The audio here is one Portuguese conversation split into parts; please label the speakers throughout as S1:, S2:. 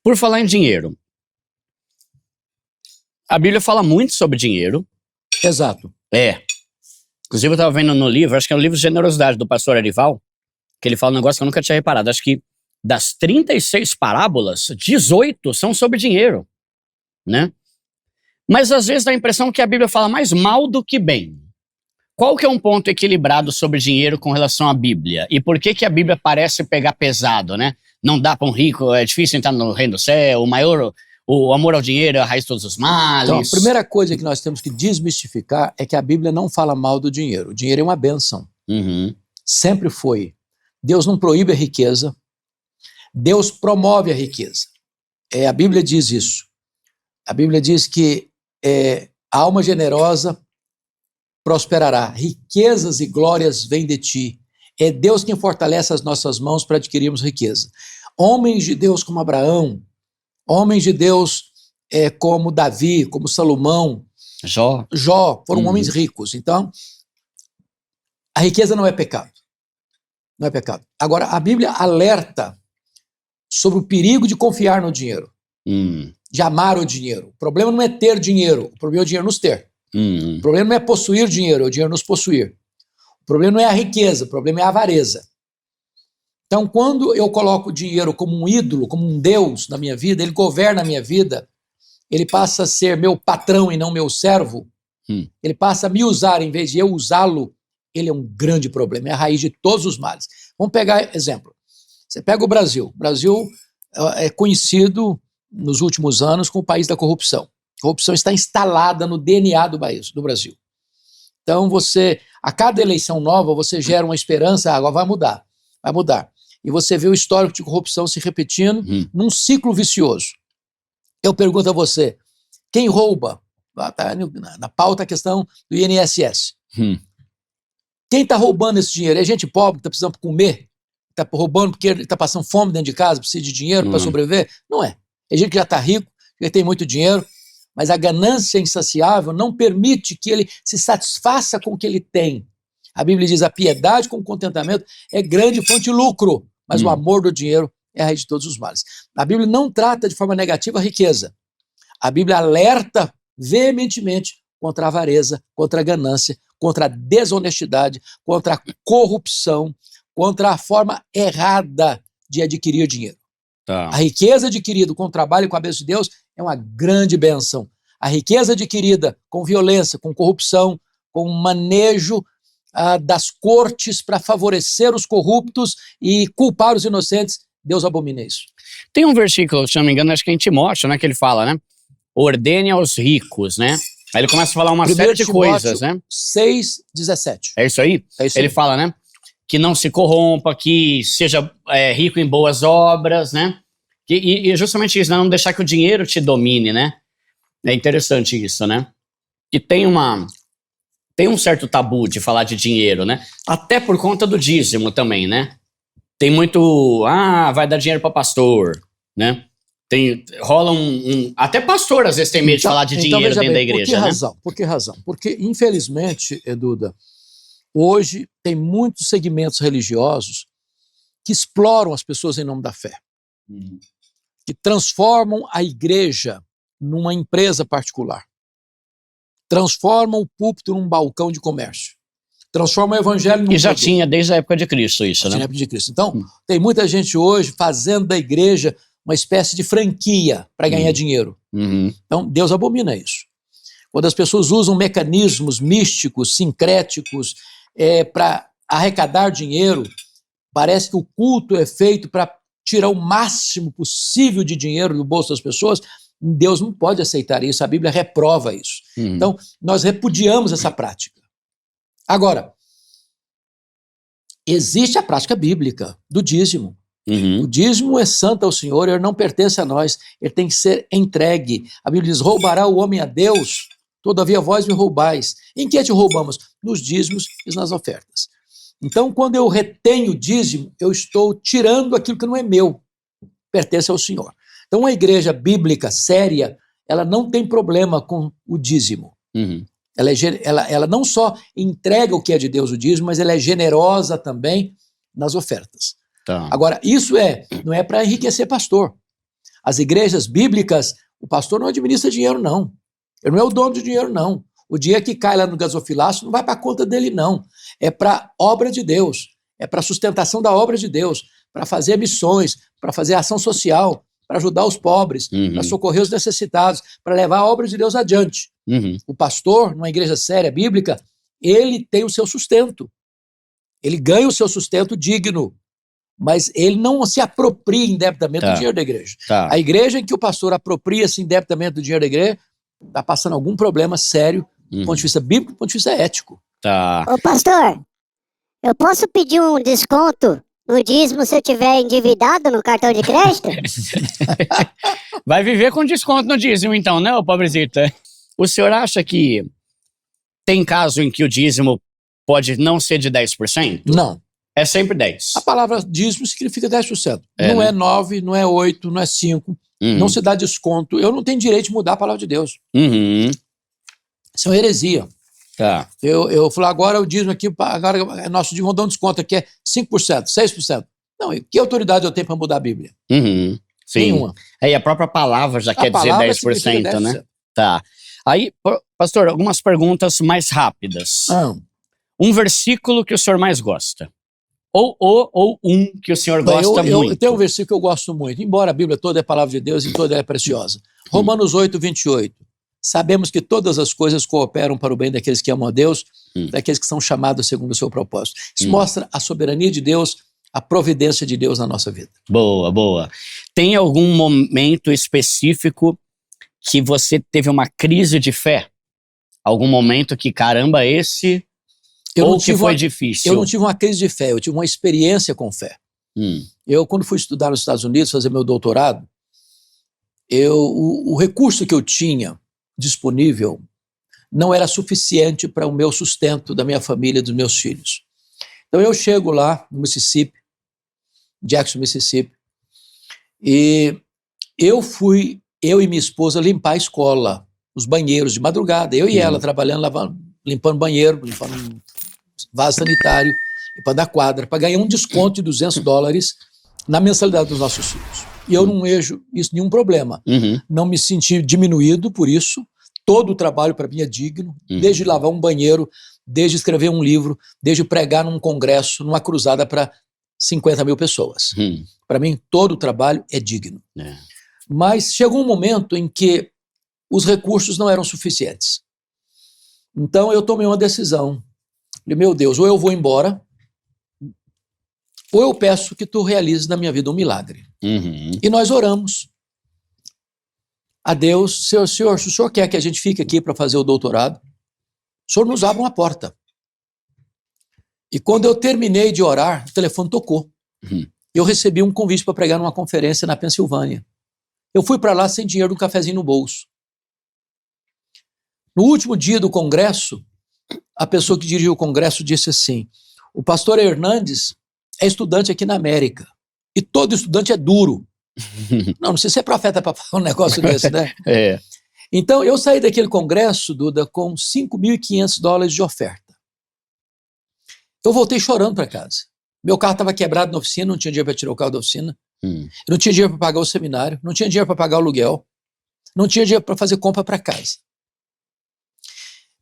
S1: Por falar em dinheiro, a Bíblia fala muito sobre dinheiro.
S2: Exato.
S1: Inclusive eu estava vendo no livro, acho que é o livro Generosidade, do pastor Arival, que ele fala um negócio que eu nunca tinha reparado. Acho que das 36 parábolas, 18 são sobre dinheiro, né? Mas às vezes dá a impressão que a Bíblia fala mais mal do que bem. Qual que é um ponto equilibrado sobre dinheiro com relação à Bíblia? E por que que a Bíblia parece pegar pesado, né? Não dá para um rico, é difícil entrar no reino do céu, o amor ao dinheiro é a raiz de todos os males.
S2: Então, a primeira coisa que nós temos que desmistificar é que a Bíblia não fala mal do dinheiro. O dinheiro é uma bênção. Sempre foi. Deus não proíbe a riqueza, Deus promove a riqueza. A Bíblia diz isso. A Bíblia diz que a alma generosa prosperará, riquezas e glórias vêm de ti. É Deus quem fortalece as nossas mãos para adquirirmos riqueza. Homens de Deus como Abraão, homens de Deus como Davi, como Salomão, Jó, foram homens ricos. Então, a riqueza não é pecado. Não é pecado. Agora, a Bíblia alerta sobre o perigo de confiar no dinheiro, de amar o dinheiro. O problema não é ter dinheiro, o problema é o dinheiro nos ter. O problema não é possuir dinheiro, é o dinheiro nos possuir. O problema não é a riqueza, o problema é a avareza. Então, quando eu coloco o dinheiro como um ídolo, como um Deus na minha vida, ele governa a minha vida, ele passa a ser meu patrão e não meu servo, ele passa a me usar em vez de eu usá-lo, ele é um grande problema, é a raiz de todos os males. Vamos pegar exemplo. Você pega o Brasil. O Brasil é conhecido nos últimos anos como o país da corrupção. A corrupção está instalada no DNA do Brasil. Então a cada eleição nova, você gera uma esperança, agora vai mudar. E você vê o histórico de corrupção se repetindo num ciclo vicioso. Eu pergunto a você, quem rouba? Está na pauta a questão do INSS. Quem está roubando esse dinheiro? É gente pobre que está precisando comer? Está roubando porque está passando fome dentro de casa, precisa de dinheiro para sobreviver? Não é. É gente que já está rico, que tem muito dinheiro, mas a ganância insaciável não permite que ele se satisfaça com o que ele tem. A Bíblia diz, a piedade com contentamento é grande fonte de lucro, mas o amor do dinheiro é a raiz de todos os males. A Bíblia não trata de forma negativa a riqueza. A Bíblia alerta veementemente contra a avareza, contra a ganância, contra a desonestidade, contra a corrupção, contra a forma errada de adquirir dinheiro. A riqueza adquirida com o trabalho e com a bênção de Deus é uma grande bênção. A riqueza adquirida com violência, com corrupção, com manejo das cortes para favorecer os corruptos e culpar os inocentes, Deus abomina isso.
S1: Tem um versículo, se não me engano, acho que é em Timóteo, né, que ele fala, né? Ordene aos ricos, né? Aí ele começa a falar uma série de coisas, né?
S2: 6,17.
S1: É isso aí?
S2: É isso
S1: ele
S2: aí.
S1: fala, né? Que não se corrompa, que seja rico em boas obras, né? E justamente isso, né? Não deixar que o dinheiro te domine, né? É interessante isso, né? Que tem um certo tabu de falar de dinheiro, né? Até por conta do dízimo também, né? Tem muito, vai dar dinheiro para pastor, né? Rola até pastor às vezes tem medo de falar de dinheiro dentro da igreja,
S2: por que razão? Por que razão? Porque, infelizmente, Duda, hoje tem muitos segmentos religiosos que exploram as pessoas em nome da fé, que transformam a igreja numa empresa particular, transformam o púlpito num balcão de comércio, transformam o evangelho num
S1: E já
S2: produto.
S1: tinha desde a época de Cristo isso, né?
S2: Na época de Cristo. Então, tem muita gente hoje fazendo da igreja uma espécie de franquia para ganhar dinheiro. Então, Deus abomina isso. Quando as pessoas usam mecanismos místicos, sincréticos, para arrecadar dinheiro, parece que o culto é feito para tirar o máximo possível de dinheiro do bolso das pessoas. Deus não pode aceitar isso, a Bíblia reprova isso. Então, nós repudiamos essa prática. Agora, existe a prática bíblica do dízimo. O dízimo é santo ao Senhor, ele não pertence a nós, ele tem que ser entregue. A Bíblia diz, roubará o homem a Deus, todavia vós me roubais. Em que te roubamos? Nos dízimos e nas ofertas. Então, quando eu retenho o dízimo, eu estou tirando aquilo que não é meu, pertence ao Senhor. Então, uma igreja bíblica séria, ela não tem problema com o dízimo. Ela não só entrega o que é de Deus, o dízimo, mas ela é generosa também nas ofertas. Agora, isso não é para enriquecer pastor. As igrejas bíblicas, o pastor não administra dinheiro, não. Ele não é o dono do dinheiro, não. O dia que cai lá no gasofilácio não vai para a conta dele, não. É para a obra de Deus. É para a sustentação da obra de Deus. Para fazer missões, para fazer ação social, para ajudar os pobres, para socorrer os necessitados, para levar a obra de Deus adiante. O pastor, numa igreja séria, bíblica, ele tem o seu sustento. Ele ganha o seu sustento digno. Mas ele não se apropria indebitamente do dinheiro da igreja. A igreja em que o pastor apropria-se indebitamente do dinheiro da igreja está passando algum problema sério do ponto de vista bíblico e do ponto de vista ético.
S3: Ô pastor, eu posso pedir um desconto no dízimo se eu tiver endividado no cartão de crédito?
S1: Vai viver com desconto no dízimo então, né, ô pobrezita? O senhor acha que tem caso em que o dízimo pode não ser de 10%?
S2: Não.
S1: É sempre 10%.
S2: A palavra dízimo significa 10%. Não é 9%, não é 8%, não é 5%. Não se dá desconto. Eu não tenho direito de mudar a palavra de Deus. Isso é uma heresia. Eu falo, agora o dízimo aqui, agora nosso dízimo, vamos dar um desconto aqui, é 5%, 6%. Não, que autoridade eu tenho para mudar a Bíblia?
S1: Sim.
S2: Nenhuma.
S1: E a própria palavra já quer dizer 10%, né? Tá. Aí, pastor, algumas perguntas mais rápidas. Um versículo que o senhor mais gosta. Ou um que o senhor gosta muito.
S2: Eu tenho um versículo que eu gosto muito. Embora a Bíblia toda é palavra de Deus e toda é preciosa. Romanos 8, 28. Sabemos que todas as coisas cooperam para o bem daqueles que amam a Deus, daqueles que são chamados segundo o seu propósito. Isso mostra a soberania de Deus, a providência de Deus na nossa vida.
S1: Boa, boa. Tem algum momento específico que você teve uma crise de fé? Algum momento que, caramba, esse... Ou que foi difícil?
S2: Eu não tive uma crise de fé, eu tive uma experiência com fé. Eu, quando fui estudar nos Estados Unidos, fazer meu doutorado, o recurso que eu tinha disponível não era suficiente para o meu sustento, da minha família, dos meus filhos. Então eu chego lá no Mississippi, Jackson, Mississippi, e eu e minha esposa limpar a escola, os banheiros de madrugada, eu e ela trabalhando, limpando banheiro, limpando vaso sanitário, limpando a quadra, para ganhar um desconto de $200 na mensalidade dos nossos filhos. E eu não vejo isso nenhum problema. Não me senti diminuído por isso. Todo o trabalho para mim é digno, desde lavar um banheiro, desde escrever um livro, desde pregar num congresso, numa cruzada para 50 mil pessoas. Para mim, todo o trabalho é digno. Mas chegou um momento em que os recursos não eram suficientes. Então eu tomei uma decisão. Falei, meu Deus, ou eu vou embora, ou eu peço que tu realizes na minha vida um milagre. E nós oramos a Deus, Senhor, se o Senhor quer que a gente fique aqui para fazer o doutorado, o Senhor nos abre uma porta. E quando eu terminei de orar, o telefone tocou. Eu recebi um convite para pregar numa conferência na Pensilvânia. Eu fui para lá sem dinheiro, um cafezinho no bolso. No último dia do congresso, a pessoa que dirigiu o congresso disse assim, o pastor Hernandes é estudante aqui na América, e todo estudante é duro. Não precisa ser profeta para falar um negócio desse, né? Então, eu saí daquele congresso, Duda, com $5.500 de oferta. Eu voltei chorando para casa. Meu carro estava quebrado na oficina, não tinha dinheiro para tirar o carro da oficina, não tinha dinheiro para pagar o seminário, não tinha dinheiro para pagar o aluguel, não tinha dinheiro para fazer compra para casa.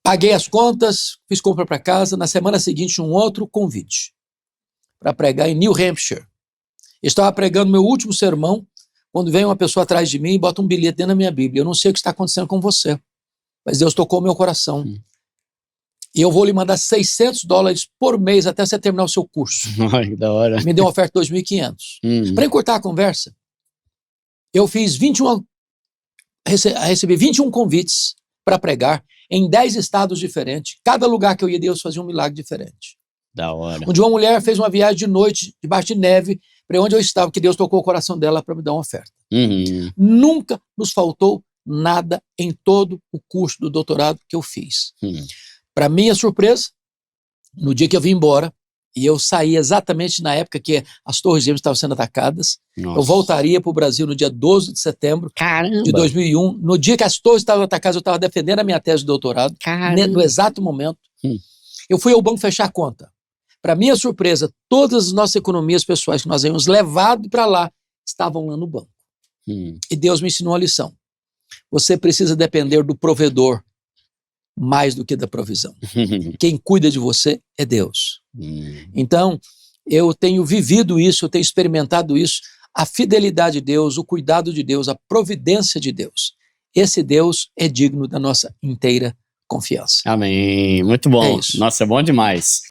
S2: Paguei as contas, fiz compra para casa. Na semana seguinte, um outro convite para pregar em New Hampshire. Eu estava pregando meu último sermão, quando vem uma pessoa atrás de mim e bota um bilhete dentro da minha Bíblia. Eu não sei o que está acontecendo com você, mas Deus tocou meu coração. E eu vou lhe mandar $600 por mês até você terminar o seu curso.
S1: Ai, que da hora.
S2: Me deu uma oferta de $2.500. Para encurtar a conversa, eu fiz recebi 21 convites para pregar em 10 estados diferentes. Cada lugar que eu ia, Deus fazia um milagre diferente.
S1: Da hora.
S2: Um dia uma mulher fez uma viagem de noite, debaixo de neve, para onde eu estava, que Deus tocou o coração dela para me dar uma oferta. Nunca nos faltou nada em todo o curso do doutorado que eu fiz. Para minha surpresa, no dia que eu vim embora, e eu saí exatamente na época que as Torres Gêmeas estavam sendo atacadas, eu voltaria para o Brasil no dia 12 de setembro de 2001. No dia que as torres estavam atacadas, eu estava defendendo a minha tese de doutorado, no exato momento. Eu fui ao banco fechar a conta. Para minha surpresa, todas as nossas economias pessoais que nós havíamos levado para lá, estavam lá no banco. E Deus me ensinou a lição. Você precisa depender do provedor mais do que da provisão. Quem cuida de você é Deus. Então, eu tenho vivido isso, eu tenho experimentado isso, a fidelidade de Deus, o cuidado de Deus, a providência de Deus. Esse Deus é digno da nossa inteira confiança.
S1: Amém. Muito bom.
S2: É isso.
S1: Nossa, é bom demais.